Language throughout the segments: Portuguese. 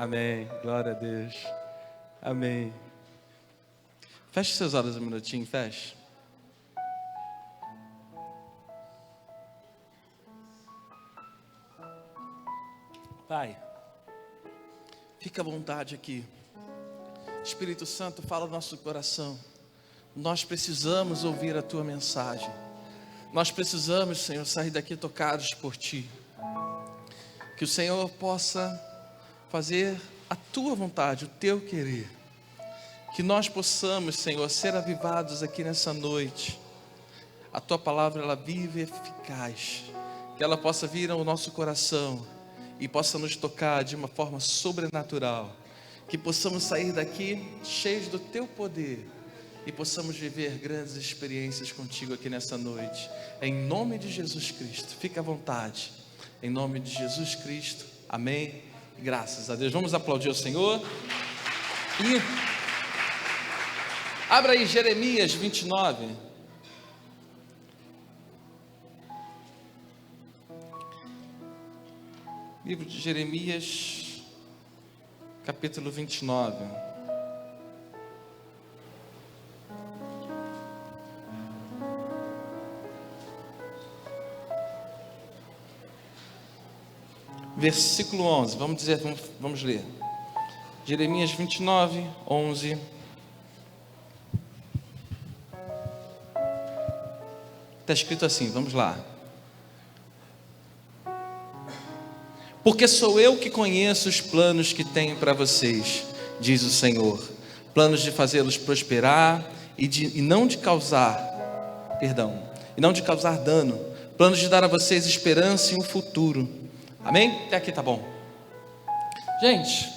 Amém. Glória a Deus. Amém. Feche seus olhos um minutinho, feche. Pai, fica à vontade aqui. Espírito Santo, fala no nosso coração. Nós precisamos ouvir a Tua mensagem. Nós precisamos, Senhor, sair daqui tocados por Ti. Que o Senhor possa fazer a Tua vontade, o Teu querer. Que nós possamos, Senhor, ser avivados aqui nessa noite. A Tua palavra, ela vive e eficaz. Que ela possa vir ao nosso coração e possa nos tocar de uma forma sobrenatural. Que possamos sair daqui cheios do Teu poder e possamos viver grandes experiências contigo aqui nessa noite. Em nome de Jesus Cristo, fica à vontade. Em nome de Jesus Cristo, amém. Graças a Deus. Vamos aplaudir o Senhor. E abra aí Jeremias 29. Livro de Jeremias, capítulo 29. Versículo 11, vamos ler. Jeremias 29, 11. Está escrito assim, vamos lá. Porque sou eu que conheço os planos que tenho para vocês, diz o Senhor. Planos de fazê-los prosperar e não de causar dano. Planos de dar a vocês esperança e um futuro. Amém? Até aqui tá bom. Gente,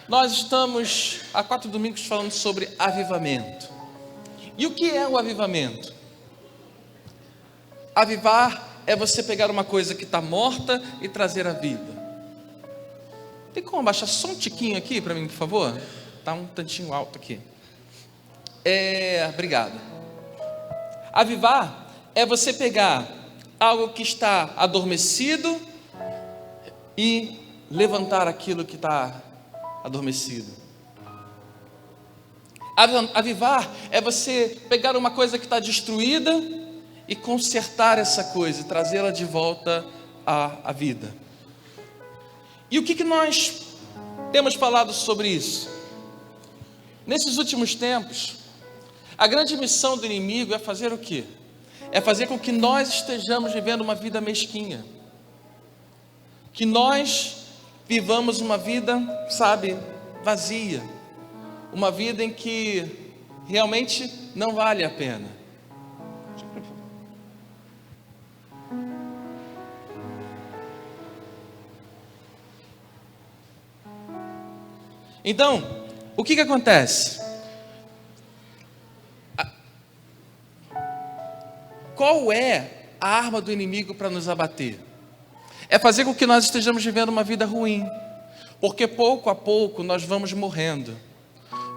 nós estamos há 4 domingos falando sobre avivamento. E o que é o avivamento? Avivar é você pegar uma coisa que está morta e trazer à vida. Tem como abaixar só um tiquinho aqui para mim, por favor? Está um tantinho alto aqui. Obrigado. Avivar é você pegar algo que está adormecido e levantar aquilo que está adormecido. Avivar é você pegar uma coisa que está destruída e consertar essa coisa e trazê-la de volta à vida. E o que nós temos falado sobre isso? Nesses últimos tempos, a grande missão do inimigo é fazer o quê? É fazer com que nós estejamos vivendo uma vida mesquinha. Que nós vivamos uma vida, vazia. Uma vida em que realmente não vale a pena. Então, o que acontece? Qual é a arma do inimigo para nos abater? É fazer com que nós estejamos vivendo uma vida ruim, porque pouco a pouco nós vamos morrendo.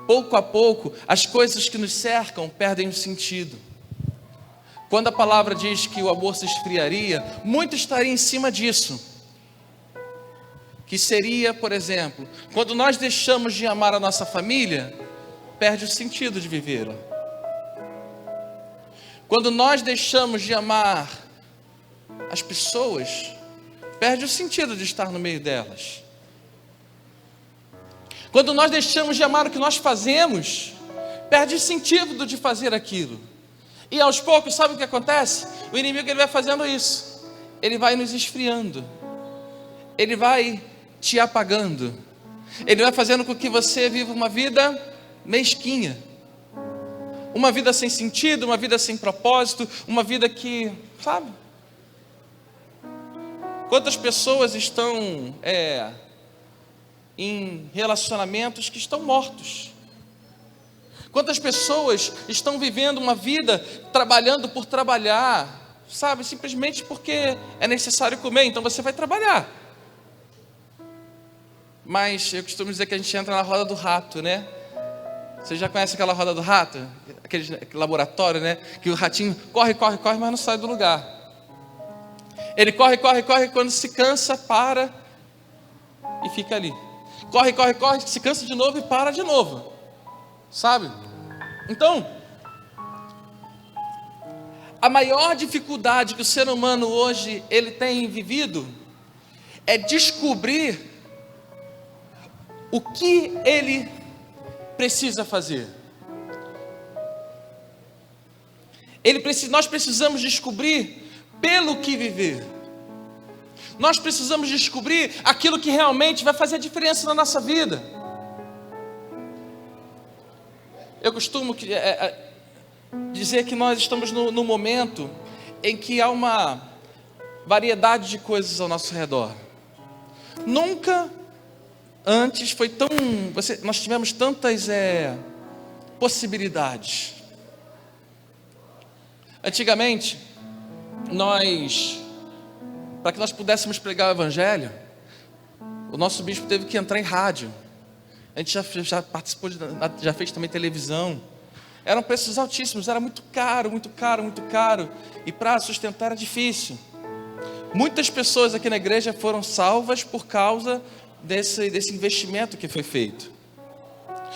Pouco a pouco as coisas que nos cercam perdem o sentido. Quando a palavra diz que o amor se esfriaria, muito estaria em cima disso. Que seria, por exemplo, quando nós deixamos de amar a nossa família, perde o sentido de vivê-la. Quando nós deixamos de amar as pessoas, perde o sentido de estar no meio delas. Quando nós deixamos de amar o que nós fazemos, perde o sentido de fazer aquilo. E aos poucos, sabe o que acontece? O inimigo ele vai fazendo isso. Ele vai nos esfriando. Ele vai te apagando. Ele vai fazendo com que você viva uma vida mesquinha. Uma vida sem sentido, uma vida sem propósito, uma vida que, Quantas pessoas estão em relacionamentos que estão mortos? Quantas pessoas estão vivendo uma vida trabalhando por trabalhar, simplesmente porque é necessário comer, então você vai trabalhar. Mas eu costumo dizer que a gente entra na roda do rato, né? Você já conhece aquela roda do rato? Aquele laboratório, né? Que o ratinho corre, mas não sai do lugar. Ele corre, quando se cansa, para e fica ali. Corre, corre, corre, se cansa de novo e para de novo. Sabe? Então, a maior dificuldade que o ser humano hoje ele tem vivido é descobrir o que ele precisa fazer. Nós precisamos descobrir pelo que viver. Nós precisamos descobrir aquilo que realmente vai fazer a diferença na nossa vida. Eu costumo dizer que nós estamos no momento em que há uma variedade de coisas ao nosso redor. Nunca antes foi tão... nós tivemos tantas possibilidades. Antigamente, para que nós pudéssemos pregar o Evangelho, o nosso bispo teve que entrar em rádio. A gente já participou, já fez também televisão. Eram preços altíssimos, era muito caro, muito caro, muito caro. E para sustentar era difícil. Muitas pessoas aqui na igreja foram salvas por causa desse investimento que foi feito.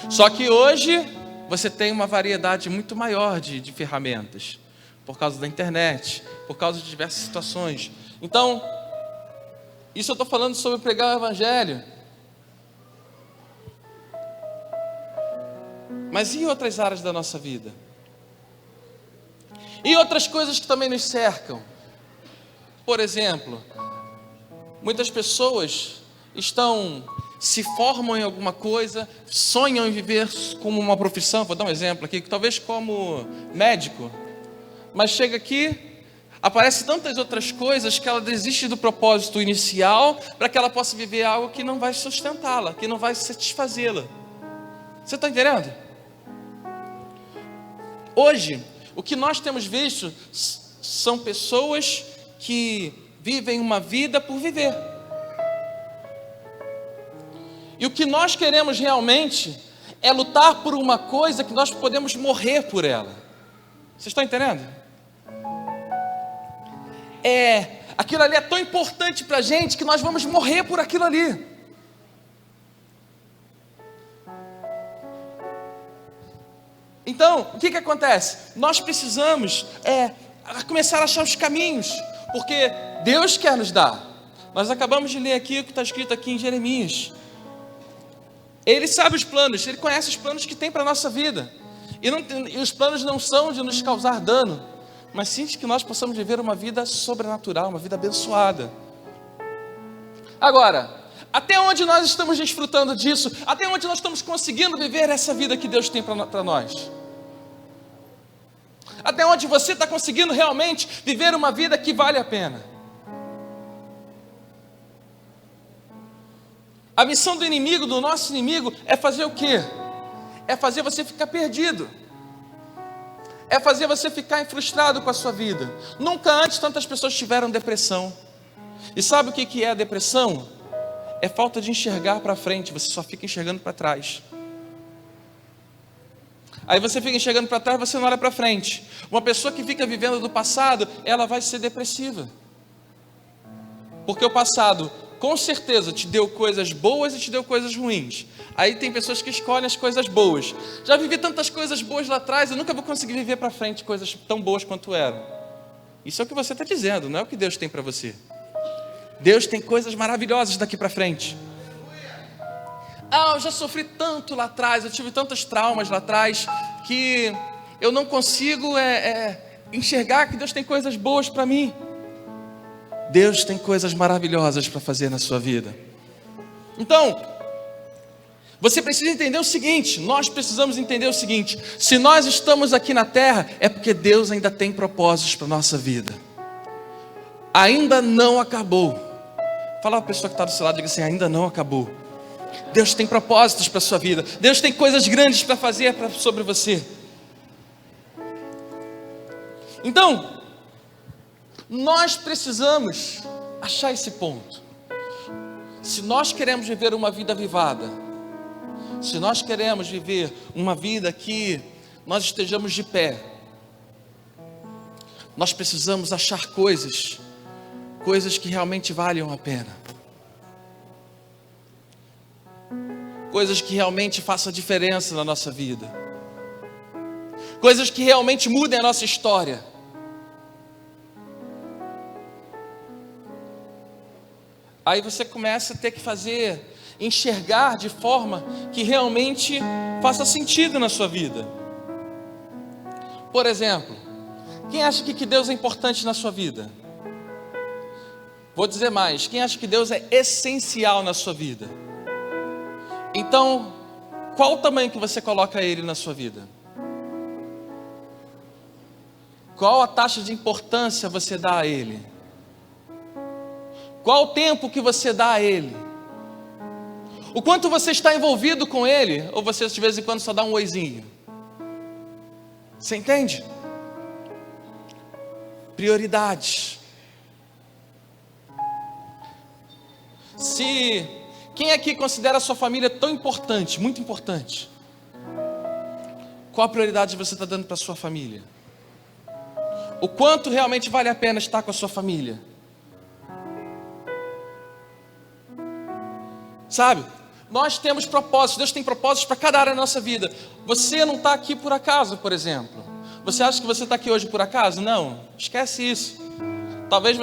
Só que hoje você tem uma variedade muito maior de ferramentas. Por causa da internet, por causa de diversas situações. Então, isso eu estou falando sobre pregar o Evangelho. Mas e outras áreas da nossa vida? E outras coisas que também nos cercam? Por exemplo, muitas pessoas se formam em alguma coisa, sonham em viver como uma profissão. Vou dar um exemplo aqui, talvez como médico. Mas chega aqui, aparecem tantas outras coisas que ela desiste do propósito inicial para que ela possa viver algo que não vai sustentá-la, que não vai satisfazê-la. Você está entendendo? Hoje, o que nós temos visto são pessoas que vivem uma vida por viver. E o que nós queremos realmente é lutar por uma coisa que nós podemos morrer por ela. Vocês estão entendendo? Aquilo ali é tão importante para a gente que nós vamos morrer por aquilo ali. Então, o que acontece? Nós precisamos começar a achar os caminhos, porque Deus quer nos dar. Nós acabamos de ler aqui o que está escrito aqui em Jeremias. Ele sabe os planos, Ele conhece os planos que tem para a nossa vida. E os planos não são de nos causar dano, mas sim de que nós possamos viver uma vida sobrenatural, uma vida abençoada. Agora, até onde nós estamos desfrutando disso? Até onde nós estamos conseguindo viver essa vida que Deus tem para nós? Até onde você está conseguindo realmente viver uma vida que vale a pena? A missão do inimigo, do nosso inimigo, é fazer o quê? É fazer você ficar perdido. É fazer você ficar frustrado com a sua vida. Nunca antes tantas pessoas tiveram depressão. E sabe o que é a depressão? É falta de enxergar para frente, você só fica enxergando para trás. Aí você fica enxergando para trás, você não olha para frente. Uma pessoa que fica vivendo do passado, ela vai ser depressiva. Porque o passado, com certeza, te deu coisas boas e te deu coisas ruins. Aí tem pessoas que escolhem as coisas boas. Já vivi tantas coisas boas lá atrás, eu nunca vou conseguir viver para frente coisas tão boas quanto eram. Isso é o que você está dizendo, não é o que Deus tem para você. Deus tem coisas maravilhosas daqui para frente. Eu já sofri tanto lá atrás, eu tive tantos traumas lá atrás, que eu não consigo enxergar que Deus tem coisas boas para mim. Deus tem coisas maravilhosas para fazer na sua vida. Então, você precisa entender o seguinte, nós precisamos entender o seguinte: se nós estamos aqui na terra, é porque Deus ainda tem propósitos para a nossa vida. Ainda não acabou. Fala para a pessoa que está do seu lado, diga assim: ainda não acabou. Deus tem propósitos para a sua vida. Deus tem coisas grandes para fazer sobre você. Então, nós precisamos achar esse ponto. Se nós queremos viver uma vida avivada, se nós queremos viver uma vida que nós estejamos de pé, nós precisamos achar coisas que realmente valham a pena. Coisas que realmente façam diferença na nossa vida. Coisas que realmente mudem a nossa história. Aí você começa a ter que enxergar de forma que realmente faça sentido na sua vida. Por exemplo, quem acha que Deus é importante na sua vida? Vou dizer mais, quem acha que Deus é essencial na sua vida? Então, qual o tamanho que você coloca Ele na sua vida? Qual a taxa de importância você dá a Ele? Qual o tempo que você dá a Ele? O quanto você está envolvido com Ele? Ou você de vez em quando só dá um oizinho? Você entende? Prioridades. Quem aqui considera a sua família tão importante, muito importante? Qual a prioridade você está dando para a sua família? O quanto realmente vale a pena estar com a sua família? Sabe? Nós temos propósitos, Deus tem propósitos para cada área da nossa vida. Você não está aqui por acaso, por exemplo. Você acha que você está aqui hoje por acaso? Não, esquece isso. Talvez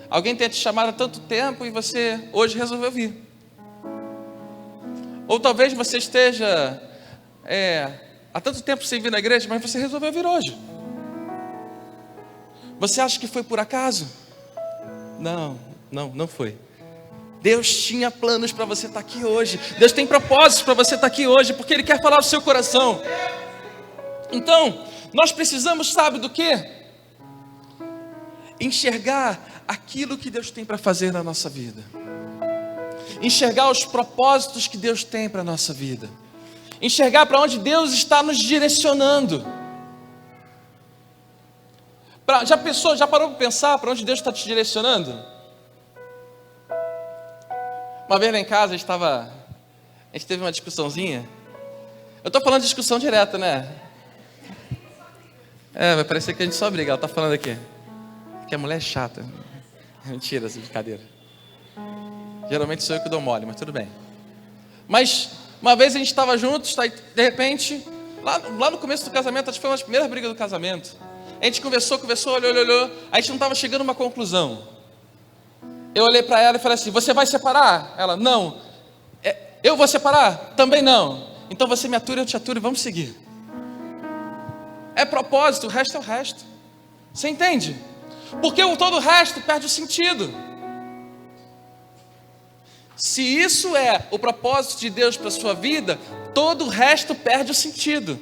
alguém tenha te chamado há tanto tempo e você hoje resolveu vir. Ou talvez você esteja há tanto tempo sem vir na igreja, mas você resolveu vir hoje. Você acha que foi por acaso? Não foi. Deus tinha planos para você estar aqui hoje. Deus tem propósitos para você estar aqui hoje, porque Ele quer falar ao seu coração. Então, nós precisamos, sabe do quê? Enxergar aquilo que Deus tem para fazer na nossa vida. Enxergar os propósitos que Deus tem para a nossa vida. Enxergar para onde Deus está nos direcionando. Já parou para pensar para onde Deus está te direcionando? Uma vez lá em casa, a gente teve uma discussãozinha. Eu estou falando de discussão direta, né? Vai parecer que a gente só briga, ela está falando aqui. Que a mulher é chata. Mentira, essa brincadeira. Geralmente sou eu que dou mole, mas tudo bem. Mas, uma vez a gente estava juntos, de repente, lá no começo do casamento, acho que foi uma das primeiras brigas do casamento. A gente conversou, olhou, a gente não estava chegando a uma conclusão. Eu olhei para ela e falei assim: você vai separar? Ela: não. Eu vou separar? Também não. Então você me atura, eu te aturo e vamos seguir. É propósito, o resto é o resto. Você entende? Porque todo o resto perde o sentido. Se isso é o propósito de Deus para a sua vida, todo o resto perde o sentido.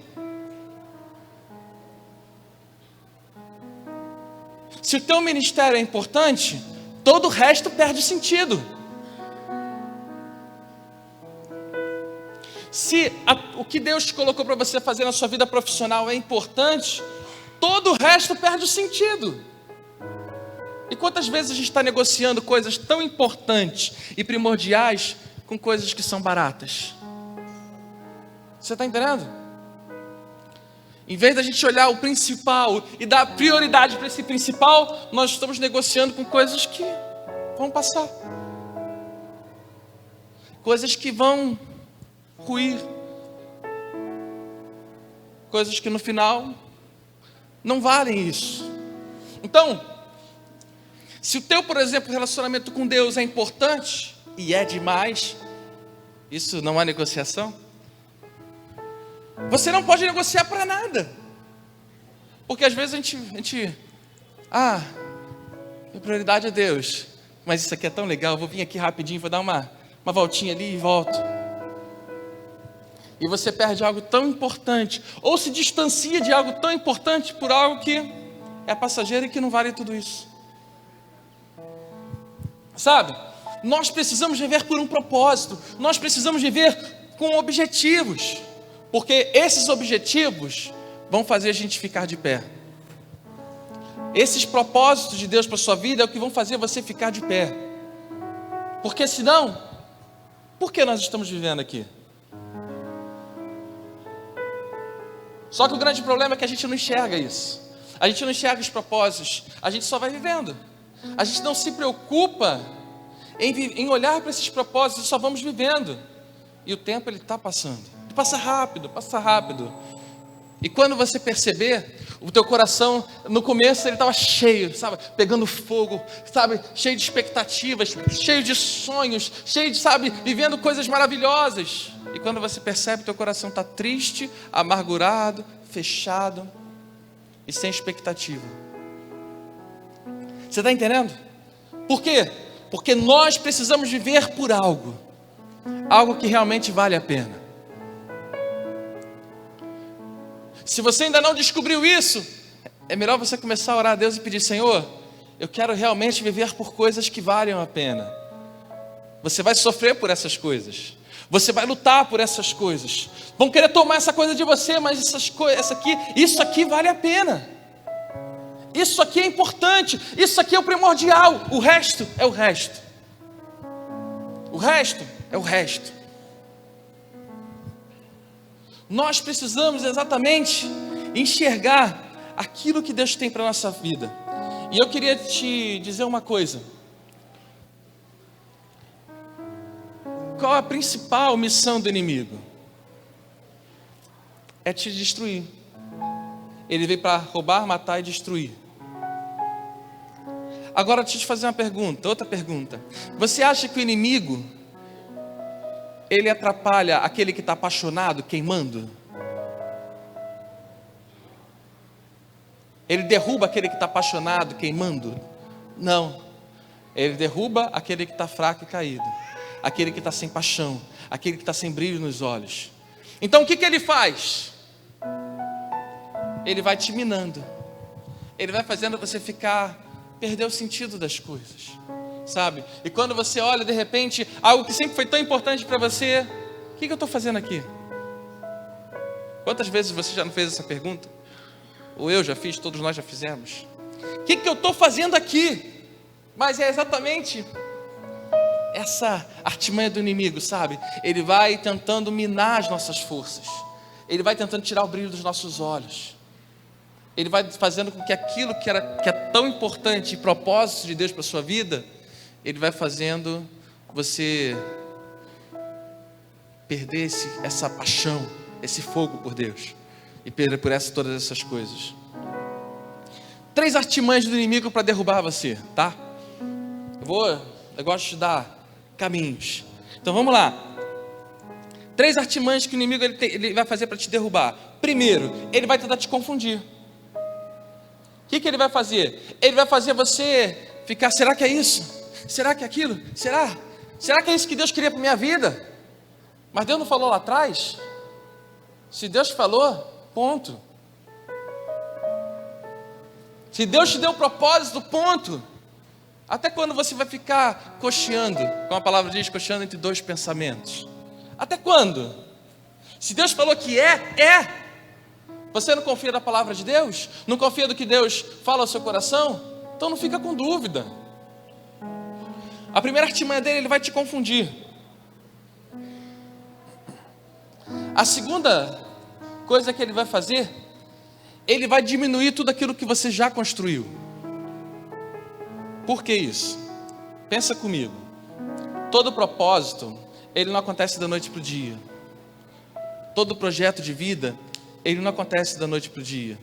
Se o teu ministério é importante, todo o resto perde sentido. Se o que Deus te colocou para você fazer na sua vida profissional é importante, todo o resto perde o sentido. E quantas vezes a gente está negociando coisas tão importantes e primordiais com coisas que são baratas? Você está entendendo? Em vez da gente olhar o principal e dar prioridade para esse principal, nós estamos negociando com coisas que vão passar. Coisas que vão ruir. Coisas que no final não valem isso. Então, se o teu, por exemplo, relacionamento com Deus é importante, e é demais, isso não há negociação. Você não pode negociar para nada. Porque às vezes a gente a prioridade é Deus. Mas isso aqui é tão legal, eu vou vir aqui rapidinho, vou dar uma voltinha ali e volto. E você perde algo tão importante, ou se distancia de algo tão importante por algo que é passageiro e que não vale tudo isso. Sabe? Nós precisamos viver por um propósito. Nós precisamos viver com objetivos. Porque esses objetivos vão fazer a gente ficar de pé. Esses propósitos de Deus para a sua vida é o que vão fazer você ficar de pé. Porque senão, por que nós estamos vivendo aqui? Só que o grande problema é que a gente não enxerga isso. A gente não enxerga os propósitos. A gente só vai vivendo. A gente não se preocupa em olhar para esses propósitos, só vamos vivendo. E o tempo ele está passando. Passa rápido, passa rápido. E quando você perceber, o teu coração, no começo ele estava cheio, sabe? Pegando fogo, sabe? Cheio de expectativas, cheio de sonhos, cheio de, sabe? Vivendo coisas maravilhosas. E quando você percebe, teu coração está triste, amargurado, fechado e sem expectativa. Você está entendendo? Por quê? Porque nós precisamos viver por algo. Algo que realmente vale a pena. Se você ainda não descobriu isso, é melhor você começar a orar a Deus e pedir: Senhor, eu quero realmente viver por coisas que valham a pena. Você vai sofrer por essas coisas. Você vai lutar por essas coisas. Vão querer tomar essa coisa de você, mas isso aqui vale a pena. Isso aqui é importante. Isso aqui é o primordial. O resto é o resto. O resto é o resto. Nós precisamos exatamente enxergar aquilo que Deus tem para a nossa vida. E eu queria te dizer uma coisa. Qual a principal missão do inimigo? É te destruir. Ele veio para roubar, matar e destruir. Agora deixa eu te fazer uma pergunta, outra pergunta. Você acha que o inimigo, ele atrapalha aquele que está apaixonado, queimando? Ele derruba aquele que está apaixonado, queimando? Não. Ele derruba aquele que está fraco e caído. Aquele que está sem paixão. Aquele que está sem brilho nos olhos. Então o que ele faz? Ele vai te minando. Ele vai fazendo você perder o sentido das coisas. Sabe? E quando você olha de repente algo que sempre foi tão importante para você, o que eu estou fazendo aqui? Quantas vezes você já não fez essa pergunta? Ou eu já fiz, todos nós já fizemos. O que eu estou fazendo aqui? Mas é exatamente essa artimanha do inimigo, sabe? Ele vai tentando minar as nossas forças. Ele vai tentando tirar o brilho dos nossos olhos. Ele vai fazendo com que aquilo que é tão importante e propósito de Deus para a sua vida, ele vai fazendo você perder essa paixão, esse fogo por Deus. E perder por todas essas coisas. 3 artimanhas do inimigo para derrubar você, tá? Eu gosto de dar caminhos. Então vamos lá. 3 artimanhas que o inimigo ele vai fazer para te derrubar. Primeiro, ele vai tentar te confundir. O que ele vai fazer? Ele vai fazer você ficar: será que é isso? Será que é aquilo? Será? Será que é isso que Deus queria para minha vida? Mas Deus não falou lá atrás? Se Deus falou, ponto. Se Deus te deu o propósito, ponto. Até quando você vai ficar cocheando, como a palavra diz, cocheando entre 2 pensamentos? Até quando? Se Deus falou que é. Você não confia na palavra de Deus? Não confia do que Deus fala ao seu coração? Então não fica com dúvida. A primeira artimanha dele, ele vai te confundir. A segunda coisa que ele vai fazer, ele vai diminuir tudo aquilo que você já construiu. Por que isso? Pensa comigo. Todo propósito, ele não acontece da noite para o dia. Todo projeto de vida, ele não acontece da noite para o dia.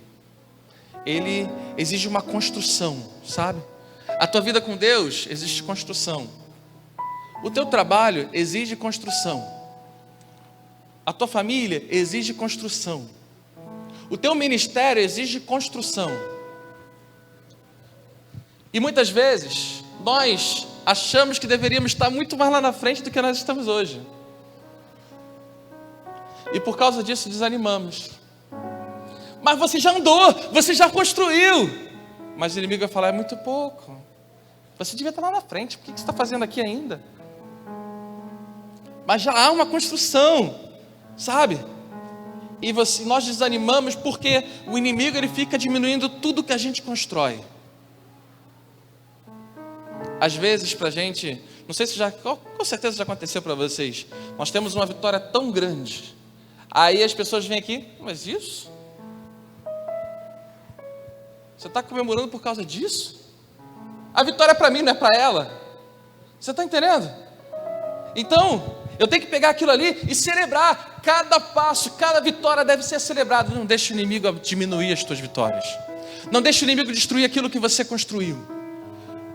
Ele exige uma construção, sabe? A tua vida com Deus exige construção. O teu trabalho exige construção. A tua família exige construção. O teu ministério exige construção. E muitas vezes nós achamos que deveríamos estar muito mais lá na frente do que nós estamos hoje. E por causa disso desanimamos. Mas você já andou, você já construiu. Mas o inimigo vai falar: é muito pouco. Você devia estar lá na frente, por que você está fazendo aqui ainda? Mas já há uma construção, sabe? E nós desanimamos porque o inimigo ele fica diminuindo tudo que a gente constrói. Às vezes para a gente, não sei se com certeza já aconteceu para vocês, nós temos uma vitória tão grande, aí as pessoas vêm aqui: mas isso? Você está comemorando por causa disso? A vitória é para mim, não é para ela. Você está entendendo? Então, Eu tenho que pegar aquilo ali e celebrar. Cada passo, cada vitória deve ser celebrada. Não deixe o inimigo diminuir as tuas vitórias. Não deixe o inimigo destruir aquilo que você construiu.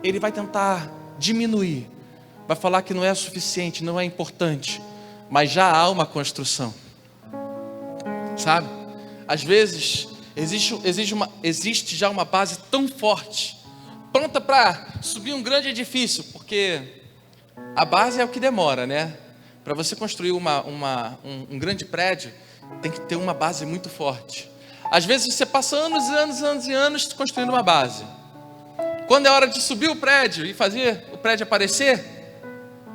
Ele vai tentar diminuir. Vai falar que não é suficiente, não é importante. Mas já há uma construção. Sabe? Às vezes existe já uma base tão forte, pronta para subir um grande edifício, porque a base é o que demora, né? Para você construir um grande prédio, tem que ter uma base muito forte. Às vezes você passa anos e anos e anos e anos construindo uma base. Quando é hora de subir o prédio e fazer o prédio aparecer,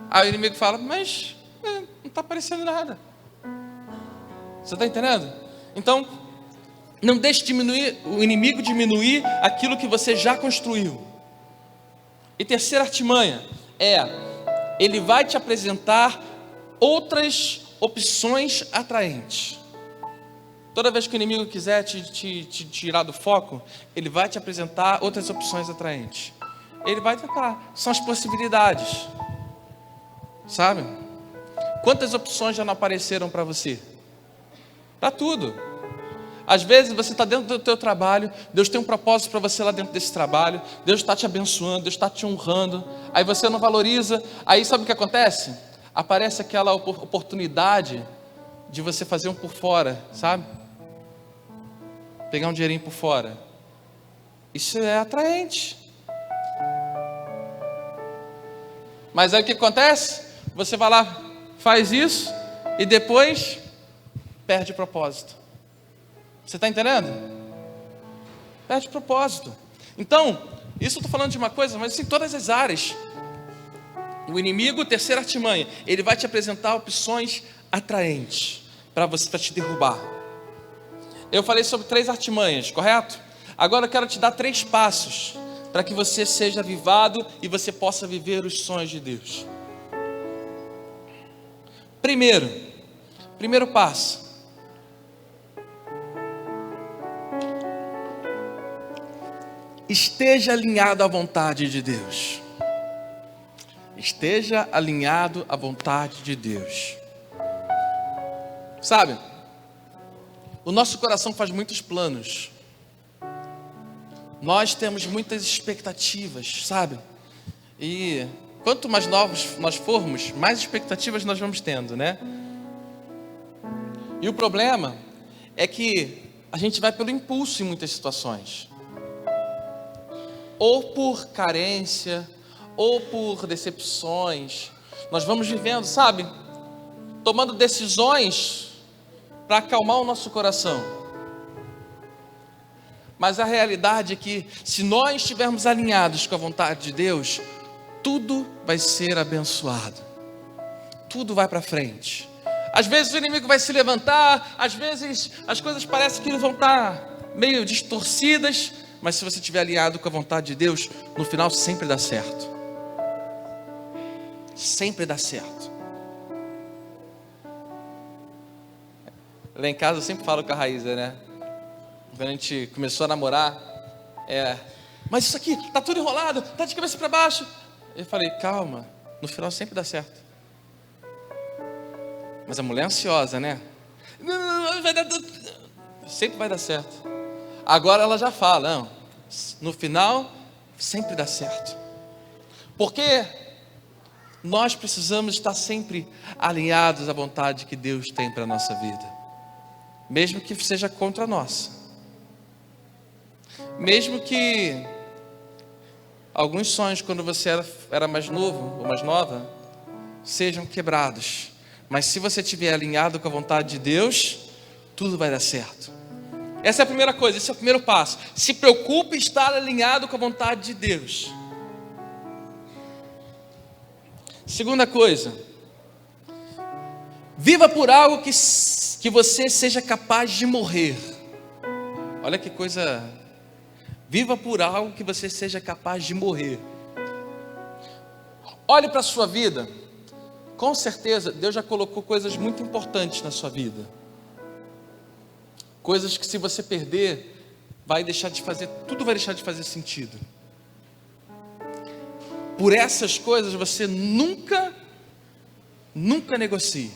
aí o inimigo fala, mas não está aparecendo nada. Você está entendendo? Então, não deixe o inimigo diminuir aquilo que você já construiu. E terceira artimanha ele vai te apresentar outras opções atraentes. Toda vez que o inimigo quiser te tirar do foco, ele vai te apresentar outras opções atraentes. Ele vai tentar, são as possibilidades. Sabe? Quantas opções já não apareceram para você? Para tudo. Às vezes você está dentro do teu trabalho, Deus tem um propósito para você lá dentro desse trabalho, Deus está te abençoando, Deus está te honrando, aí você não valoriza, aí sabe o que acontece? Aparece aquela oportunidade de você fazer um por fora, sabe? Pegar um dinheirinho por fora. Isso é atraente. Mas aí o que acontece? Você vai lá, faz isso e depois perde o propósito. Você está entendendo? Perde o propósito. Então, isso eu estou falando de uma coisa, mas em todas as áreas. O inimigo, terceira artimanha, ele vai te apresentar opções atraentes para te derrubar. Eu falei sobre 3 artimanhas, correto? Agora eu quero te dar 3 passos para que você seja avivado e você possa viver os sonhos de Deus. Primeiro passo. Esteja alinhado à vontade de Deus. Esteja alinhado à vontade de Deus. Sabe, o nosso coração faz muitos planos. Nós temos muitas expectativas, sabe? E quanto mais novos nós formos, mais expectativas nós vamos tendo, né? E o problema é que a gente vai pelo impulso em muitas situações. Ou por carência, ou por decepções. Nós vamos vivendo, sabe? Tomando decisões para acalmar o nosso coração. Mas a realidade é que se nós estivermos alinhados com a vontade de Deus, tudo vai ser abençoado. Tudo vai para frente. Às vezes o inimigo vai se levantar, às vezes as coisas parecem que vão estar meio distorcidas, mas se você estiver alinhado com a vontade de Deus, no final sempre dá certo. Sempre dá certo. Lá em casa eu sempre falo com a Raíza, né? Quando a gente começou a namorar, mas isso aqui tá tudo enrolado, tá de cabeça para baixo. Eu falei, calma, no final sempre dá certo. Mas a mulher é ansiosa, né? Não, vai dar tudo. Sempre vai dar certo. Agora ela já fala, não, no final sempre dá certo. Porque nós precisamos estar sempre alinhados à vontade que Deus tem para a nossa vida. Mesmo que seja contra nós. Mesmo que alguns sonhos quando você era mais novo ou mais nova sejam quebrados. Mas se você estiver alinhado com a vontade de Deus, tudo vai dar certo. Essa é a primeira coisa, esse é o primeiro passo. Se preocupe em estar alinhado com a vontade de Deus. Segunda coisa, viva por algo que você seja capaz de morrer. Olha que coisa. Viva por algo que você seja capaz de morrer. Olhe para a sua vida. Com certeza Deus já colocou coisas muito importantes na sua vida. Coisas que se você perder, tudo vai deixar de fazer sentido. Por essas coisas você nunca Nunca negocie.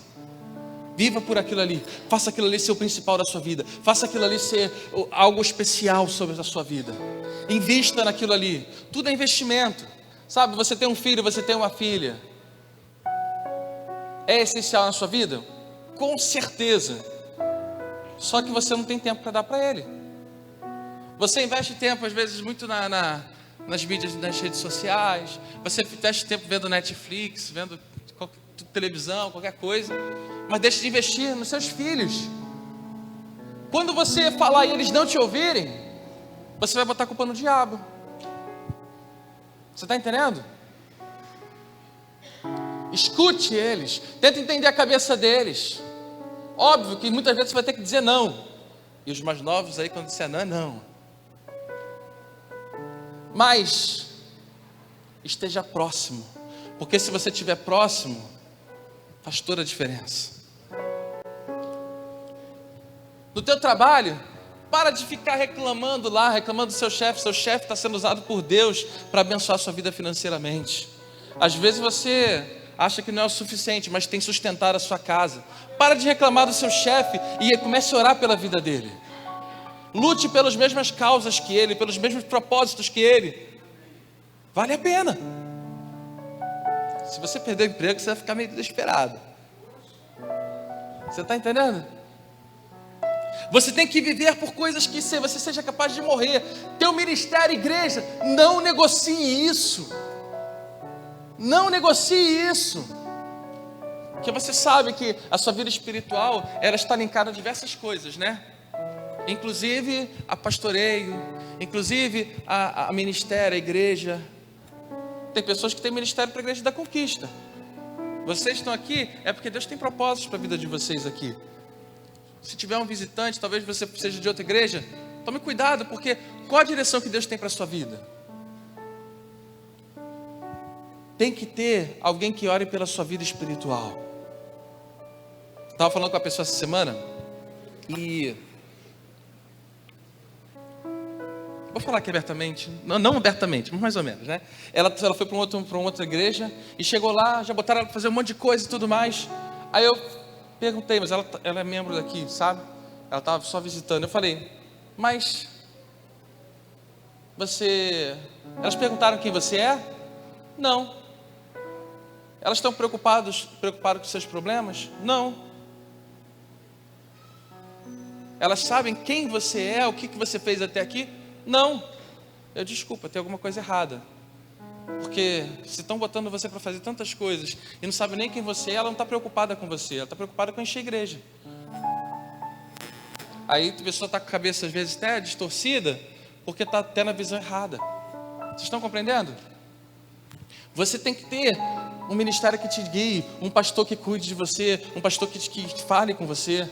Viva por aquilo ali. Faça aquilo ali ser o principal da sua vida. Faça aquilo ali ser algo especial sobre a sua vida. Invista naquilo ali. Tudo é investimento. Sabe, você tem um filho, você tem uma filha. É essencial na sua vida? Com certeza. Só que você não tem tempo para dar para ele. Você investe tempo, às vezes, muito nas mídias, nas redes sociais. Você investe tempo vendo Netflix, vendo televisão, qualquer coisa. Mas deixe de investir nos seus filhos. Quando você falar e eles não te ouvirem, você vai botar a culpa no diabo. Você está entendendo? Escute eles. Tenta entender a cabeça deles. Óbvio que muitas vezes você vai ter que dizer não. E os mais novos aí, quando disser não, é não. Mas esteja próximo. Porque se você estiver próximo, faz toda a diferença. No teu trabalho, para de ficar reclamando lá, reclamando do seu chefe. Seu chefe está sendo usado por Deus para abençoar a sua vida financeiramente. Às vezes você acha que não é o suficiente, mas tem sustentado a sua casa. Para de reclamar do seu chefe e comece a orar pela vida dele. Lute pelas mesmas causas que ele, pelos mesmos propósitos que ele. Vale a pena. Se você perder o emprego, você vai ficar meio desesperado. Você está entendendo? Você tem que viver por coisas que você seja capaz de morrer. Teu ministério, igreja, não negocie isso. Não negocie isso. Porque você sabe que a sua vida espiritual, ela está linkada a diversas coisas, né? Inclusive a pastoreio, inclusive a ministério, a igreja. Tem pessoas que têm ministério para a Igreja da Conquista. Vocês estão aqui, é porque Deus tem propósitos para a vida de vocês aqui. Se tiver um visitante, talvez você seja de outra igreja, tome cuidado, porque qual a direção que Deus tem para a sua vida? Tem que ter alguém que ore pela sua vida espiritual. Estava falando com a pessoa essa semana, e vou falar aqui abertamente, não abertamente, mas mais ou menos, né? Ela foi para uma outra igreja e chegou lá, já botaram ela para fazer um monte de coisa e tudo mais. Aí eu perguntei, mas ela é membro daqui, sabe? Ela estava só visitando. Eu falei, mas elas perguntaram quem você é? Não. Elas estão preocupadas com seus problemas? Não. Elas sabem quem você é, o que você fez até aqui? Não. Desculpa, tem alguma coisa errada. Porque se estão botando você para fazer tantas coisas e não sabe nem quem você é, ela não está preocupada com você, ela está preocupada com encher a igreja. Aí a pessoa está com a cabeça às vezes até distorcida, porque está tendo a visão errada. Vocês estão compreendendo? Você tem que ter um ministério que te guie, um pastor que cuide de você, um pastor que fale com você.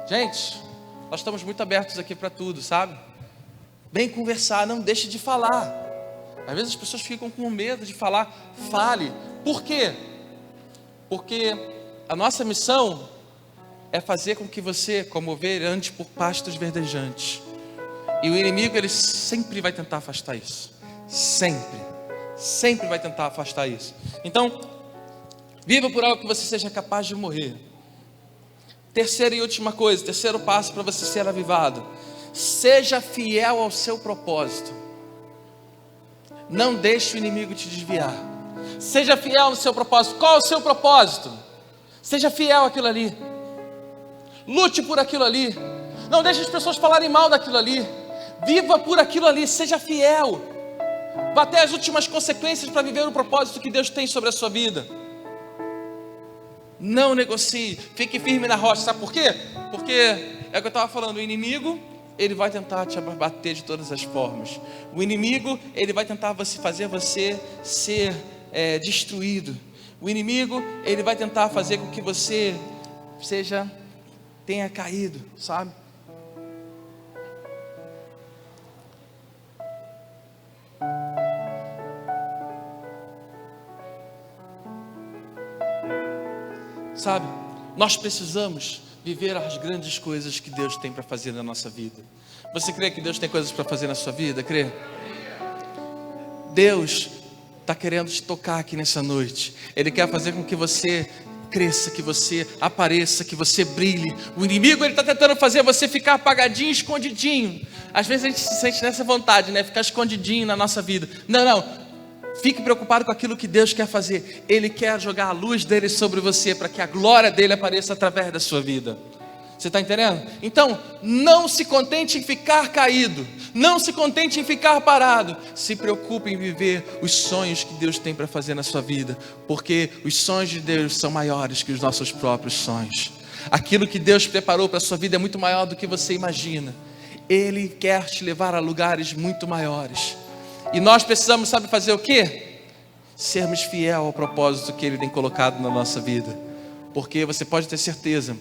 Gente, nós estamos muito abertos aqui para tudo, sabe? Vem conversar, não deixe de falar. Às vezes as pessoas ficam com medo de falar. Fale. Por quê? Porque a nossa missão é fazer com que você, como ovelha, ande por pastos verdejantes. E o inimigo, ele sempre vai tentar afastar isso. Sempre vai tentar afastar isso. Então, viva por algo que você seja capaz de morrer. Terceira e última coisa, terceiro passo para você ser avivado: seja fiel ao seu propósito. Não deixe o inimigo te desviar. Seja fiel no seu propósito. Qual é o seu propósito? Seja fiel àquilo ali. Lute por aquilo ali. Não deixe as pessoas falarem mal daquilo ali. Viva por aquilo ali. Seja fiel. Vá até as últimas consequências para viver o propósito que Deus tem sobre a sua vida. Não negocie. Fique firme na rocha. Sabe por quê? Porque é o que eu estava falando. O inimigo, ele vai tentar te abater de todas as formas. O inimigo, ele vai tentar fazer você ser destruído. O inimigo, ele vai tentar fazer com que você tenha caído, sabe? Sabe, nós precisamos viver as grandes coisas que Deus tem para fazer na nossa vida. Você crê que Deus tem coisas para fazer na sua vida? Crê? Deus está querendo te tocar aqui nessa noite. Ele quer fazer com que você cresça, que você apareça, que você brilhe. O inimigo, ele está tentando fazer você ficar apagadinho, escondidinho. Às vezes a gente se sente nessa vontade, né? Ficar escondidinho na nossa vida. Não. Fique preocupado com aquilo que Deus quer fazer. Ele quer jogar a luz dele sobre você, para que a glória dele apareça através da sua vida. Você está entendendo? Então, não se contente em ficar caído. Não se contente em ficar parado. Se preocupe em viver os sonhos que Deus tem para fazer na sua vida. Porque os sonhos de Deus são maiores que os nossos próprios sonhos. Aquilo que Deus preparou para a sua vida é muito maior do que você imagina. Ele quer te levar a lugares muito maiores. E nós precisamos, sabe fazer o quê? Sermos fiel ao propósito que Ele tem colocado na nossa vida. Porque você pode ter certeza,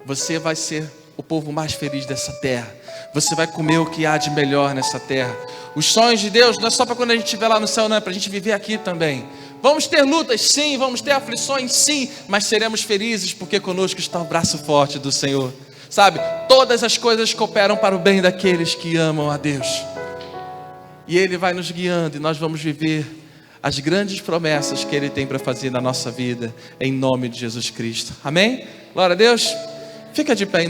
você vai ser o povo mais feliz dessa terra. Você vai comer o que há de melhor nessa terra. Os sonhos de Deus não é só para quando a gente estiver lá no céu, não, é para a gente viver aqui também. Vamos ter lutas, sim, vamos ter aflições, sim, mas seremos felizes porque conosco está o braço forte do Senhor. Sabe, todas as coisas cooperam para o bem daqueles que amam a Deus. E Ele vai nos guiando e nós vamos viver as grandes promessas que Ele tem para fazer na nossa vida, em nome de Jesus Cristo. Amém? Glória a Deus. Fica de pé.